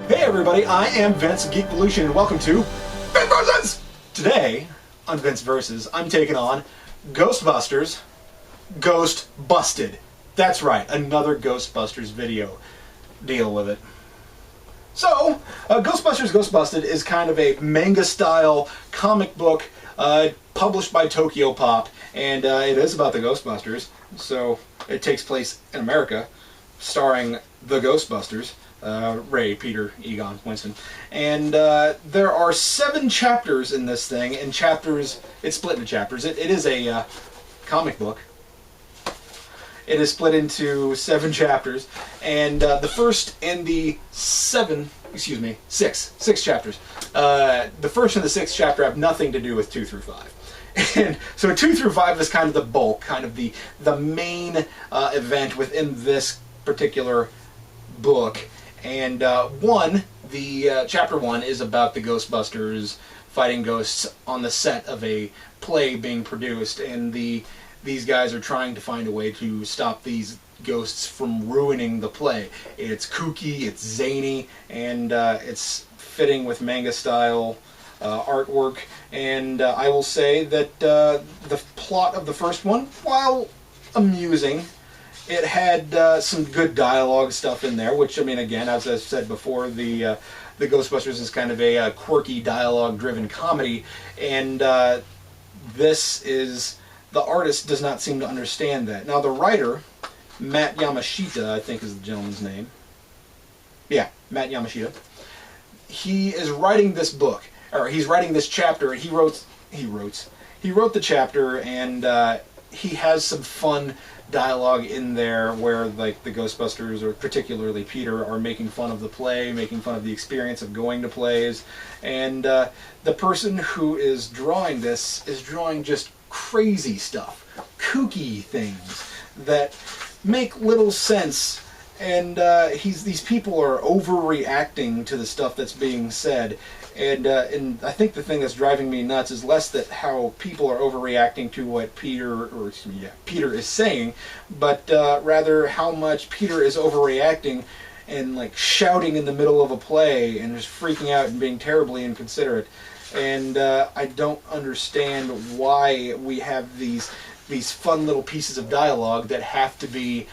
Hey everybody, I am Vince of Geekvolution and welcome to Vince Versus! Today, on Vince Versus, I'm taking on Ghostbusters Ghost Busted. That's right, another Ghostbusters video. Deal with it. So, Ghostbusters Ghost Busted is kind of a manga-style comic book published by Tokyo Pop, and it is about the Ghostbusters, so it takes place in America, starring the Ghostbusters. Ray, Peter, Egon, Winston. And there are 7 chapters in this thing, and chapters, it's split into chapters. It is a comic book. It is split into 7 chapters, and the first and the 6 chapters. The first and the 6th chapter have nothing to do with 2 through 5. And so 2 through 5 is kind of the bulk, kind of the main event within this particular book. And chapter 1 is about the Ghostbusters fighting ghosts on the set of a play being produced, and these guys are trying to find a way to stop these ghosts from ruining the play. It's kooky, it's zany, and it's fitting with manga-style artwork. And I will say that the plot of the first one, while amusing, it had some good dialogue stuff in there, which, I mean, again, as I said before, the Ghostbusters is kind of a quirky, dialogue-driven comedy, and the artist does not seem to understand that. Now, the writer, Matt Yamashita, I think is the gentleman's name. Yeah, Matt Yamashita. He is writing this book, or he's writing this chapter. He wrote the chapter, and he has some fun dialogue in there where, like, the Ghostbusters, or particularly Peter, are making fun of the play, making fun of the experience of going to plays, and the person who is drawing this is drawing just crazy stuff, kooky things that make little sense, and these people are overreacting to the stuff that's being said. And I think the thing that's driving me nuts is less that how people are overreacting to what Peter is saying, but rather how much Peter is overreacting and, like, shouting in the middle of a play and just freaking out and being terribly inconsiderate. And I don't understand why we have these fun little pieces of dialogue that have to be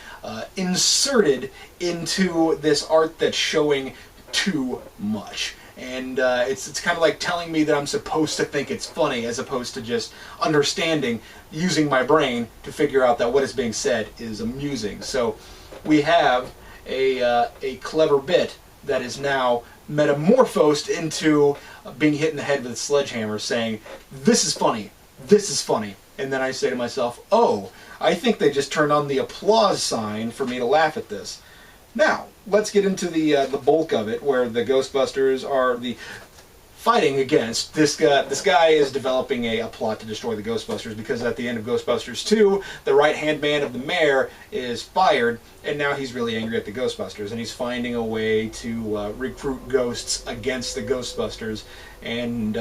inserted into this art that's showing too much. And it's kind of like telling me that I'm supposed to think it's funny as opposed to just understanding, using my brain to figure out that what is being said is amusing. So we have a clever bit that is now metamorphosed into being hit in the head with a sledgehammer saying, "This is funny, this is funny." And then I say to myself, oh, I think they just turned on the applause sign for me to laugh at this. Now, let's get into the bulk of it, where the Ghostbusters are fighting against this guy. This guy is developing a plot to destroy the Ghostbusters, because at the end of Ghostbusters 2, the right-hand man of the mayor is fired, and now he's really angry at the Ghostbusters, and he's finding a way to recruit ghosts against the Ghostbusters, and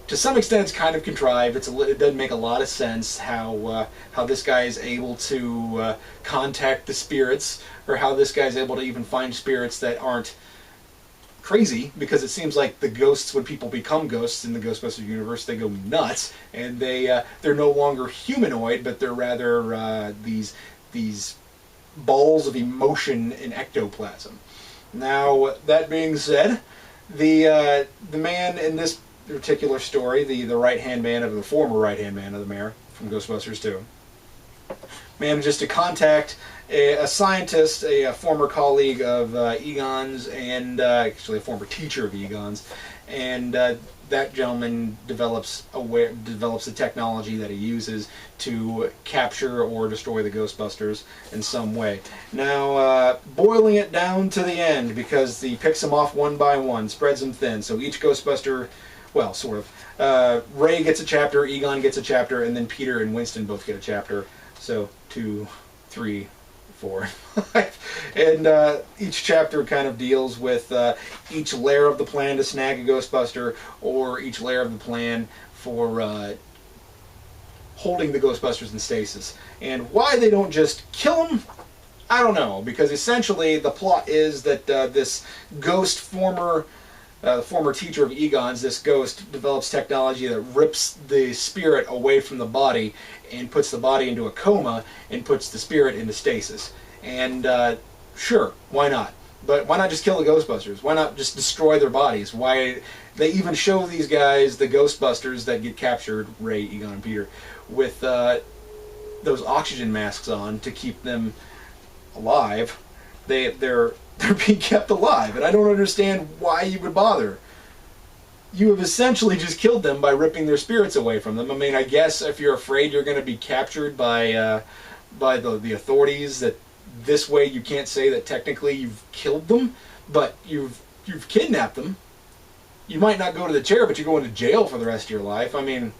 to some extent it's kind of contrived. It doesn't make a lot of sense how this guy is able to contact the spirits, or how this guy's able to even find spirits that aren't crazy, because it seems like the ghosts, when people become ghosts in the Ghostbusters universe, they go nuts, and they're no longer humanoid, but they're rather these balls of emotion in ectoplasm. Now, that being said, the man in this particular story, the right-hand man of the former right-hand man of the mayor from Ghostbusters 2, manages to contact a scientist, a former colleague of Egon's, and actually a former teacher of Egon's, and that gentleman develops a technology that he uses to capture or destroy the Ghostbusters in some way. Now, boiling it down to the end, because he picks them off one by one, spreads them thin, so each Ghostbuster, well, sort of, Ray gets a chapter, Egon gets a chapter, and then Peter and Winston both get a chapter. So 2, 3, 4, 5. And each chapter kind of deals with each layer of the plan to snag a Ghostbuster, or each layer of the plan for holding the Ghostbusters in stasis. And why they don't just kill them, I don't know, because essentially the plot is that this ghost former teacher of Egon's, this ghost develops technology that rips the spirit away from the body and puts the body into a coma and puts the spirit into stasis. And sure, why not? But why not just kill the Ghostbusters? Why not just destroy their bodies? Why they even show these guys, the Ghostbusters that get captured, Ray, Egon, and Peter, with those oxygen masks on to keep them alive. They're being kept alive, and I don't understand why you would bother. You have essentially just killed them by ripping their spirits away from them. I mean, I guess if you're afraid you're going to be captured by the authorities, that this way you can't say that technically you've killed them, but you've kidnapped them. You might not go to the chair, but you're going to jail for the rest of your life. I mean,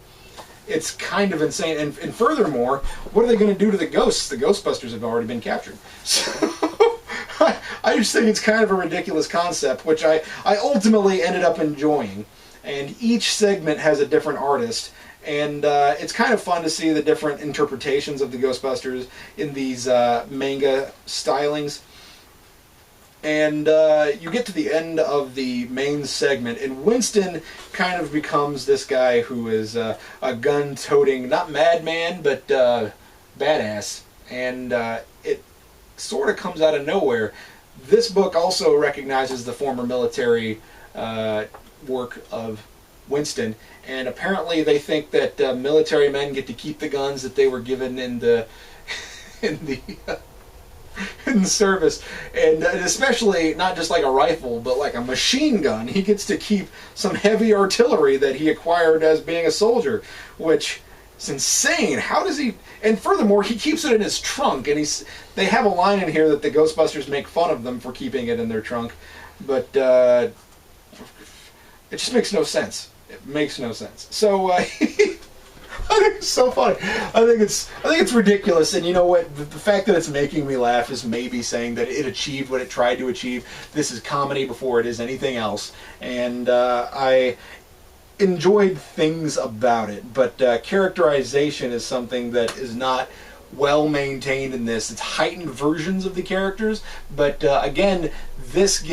it's kind of insane. And furthermore, what are they going to do to the ghosts? The Ghostbusters have already been captured. So I just think it's kind of a ridiculous concept, which I ultimately ended up enjoying. And each segment has a different artist, and it's kind of fun to see the different interpretations of the Ghostbusters in these manga stylings. And you get to the end of the main segment, and Winston kind of becomes this guy who is a gun-toting, not madman, but badass. And it sort of comes out of nowhere. This book also recognizes the former military work of Winston, and apparently they think that military men get to keep the guns that they were given in the in the service, and especially not just like a rifle, but like a machine gun. He gets to keep some heavy artillery that he acquired as being a soldier, which is insane. How does he? And furthermore, he keeps it in his trunk, and they have a line in here that the Ghostbusters make fun of them for keeping it in their trunk, but it just makes no sense. It makes no sense. So I think it's so funny. I think it's ridiculous, and you know what? The fact that it's making me laugh is maybe saying that it achieved what it tried to achieve. This is comedy before it is anything else, and I enjoyed things about it, but characterization is something that is not well maintained in this. It's heightened versions of the characters, but again, this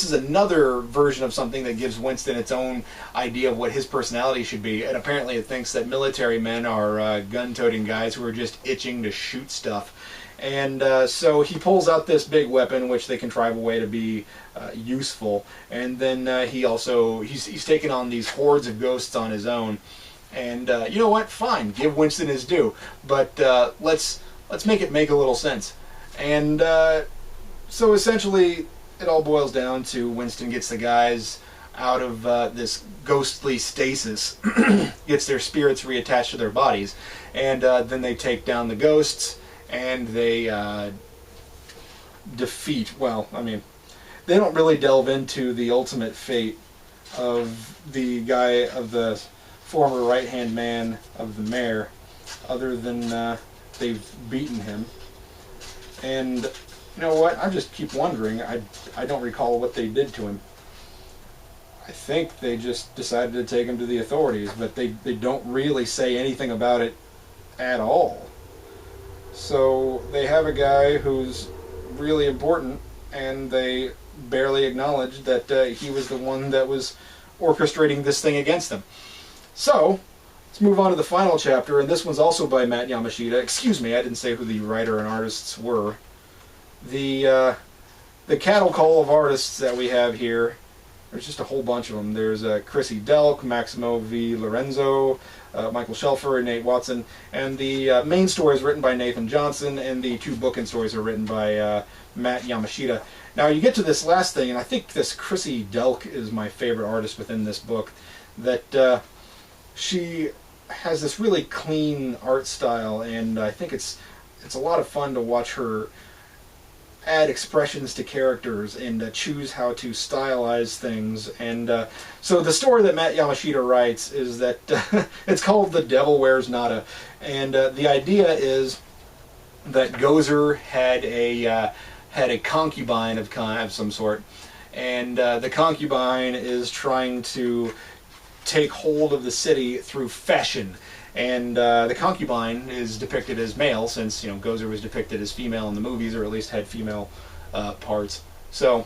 is another version of something that gives Winston its own idea of what his personality should be, and apparently it thinks that military men are gun-toting guys who are just itching to shoot stuff. And so he pulls out this big weapon, which they contrive a way to be useful, and then he's taken on these hordes of ghosts on his own. And you know what? Fine, give Winston his due, but let's make it make a little sense. And so essentially, it all boils down to Winston gets the guys out of this ghostly stasis, gets their spirits reattached to their bodies, and then they take down the ghosts, and they defeat, well, I mean, they don't really delve into the ultimate fate of the guy, of the former right-hand man of the mayor, other than they've beaten him. And you know what? I just keep wondering. I don't recall what they did to him. I think they just decided to take him to the authorities, but they don't really say anything about it at all. So they have a guy who's really important, and they barely acknowledge that he was the one that was orchestrating this thing against them. So let's move on to the final chapter, and this one's also by Matt Yamashita. Excuse me, I didn't say who the writer and artists were. The cattle call of artists that we have here, there's just a whole bunch of them. There's Chrissy Delk, Maximo V. Lorenzo, Michael Shelfer, and Nate Watson, and the main story is written by Nathan Johnson, and the two bookend stories are written by Matt Yamashita. Now you get to this last thing, and I think this Chrissy Delk is my favorite artist within this book, that she has this really clean art style, and I think it's a lot of fun to watch her add expressions to characters and choose how to stylize things. And so the story that Matt Yamashita writes is that it's called The Devil Wears Nada, and the idea is that Gozer had a concubine of some sort, and the concubine is trying to take hold of the city through fashion. And the concubine is depicted as male, since Gozer was depicted as female in the movies, or at least had female parts. So,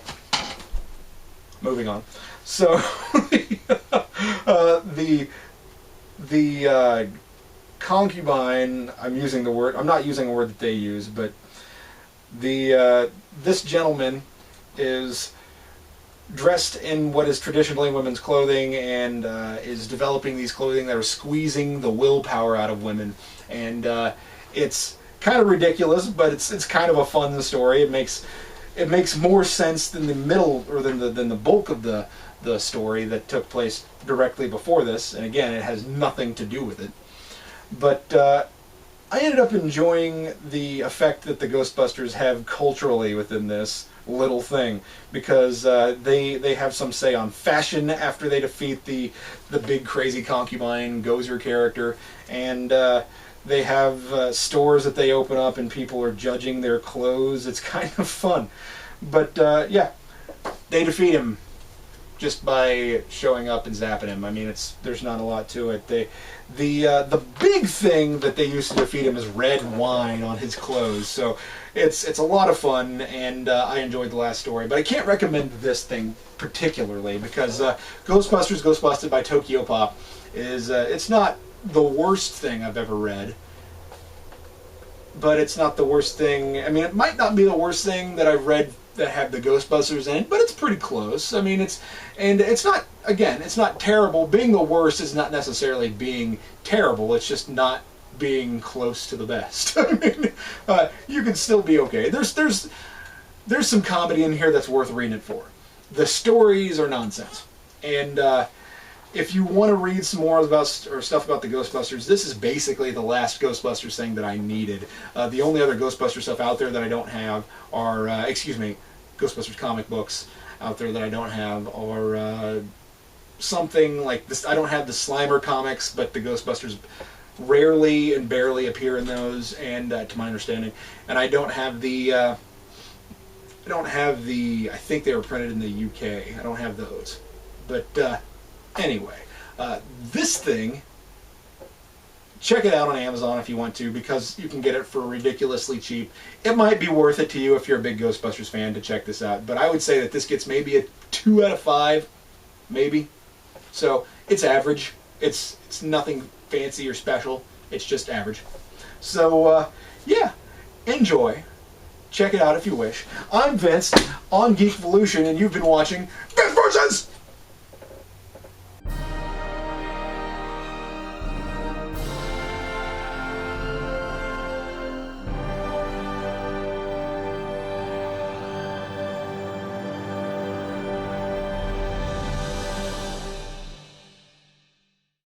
moving on. So, the concubine, I'm not using a word that they use, but this gentleman is dressed in what is traditionally women's clothing, and is developing these clothing that are squeezing the willpower out of women. And it's kind of ridiculous, but it's kind of a fun story. It makes more sense than the middle, or than the bulk of the story that took place directly before this. And again, it has nothing to do with it. But I ended up enjoying the effect that the Ghostbusters have culturally within this little thing, because they have some say on fashion after they defeat the big crazy concubine Gozer character, and they have stores that they open up and people are judging their clothes. It's kind of fun. But yeah, they defeat him just by showing up and zapping him. I mean, there's not a lot to it. The big thing that they used to defeat him is red wine on his clothes. So it's a lot of fun, and I enjoyed the last story. But I can't recommend this thing particularly, because Ghostbusters Ghost Busted by Tokyo Pop is it's not the worst thing I've ever read, but it's not the worst thing. I mean, it might not be the worst thing that I've read that have the Ghostbusters in it, but it's pretty close. I mean, it's not, again, it's not terrible. Being the worst is not necessarily being terrible. It's just not being close to the best. I mean, you can still be okay. There's some comedy in here that's worth reading it for. The stories are nonsense, and if you want to read some more stuff about the Ghostbusters, this is basically the last Ghostbusters thing that I needed. The only other Ghostbusters stuff out there that I don't have are, Ghostbusters comic books out there that I don't have are something like this. I don't have the Slimer comics, but the Ghostbusters rarely and barely appear in those, and to my understanding, and I don't have the. I think they were printed in the UK. I don't have those, but. Anyway, this thing, check it out on Amazon if you want to, because you can get it for ridiculously cheap. It might be worth it to you if you're a big Ghostbusters fan to check this out, but I would say that this gets maybe a 2 out of 5, maybe. So it's average. It's nothing fancy or special. It's just average. So yeah, enjoy. Check it out if you wish. I'm Vince on Geekvolution, and you've been watching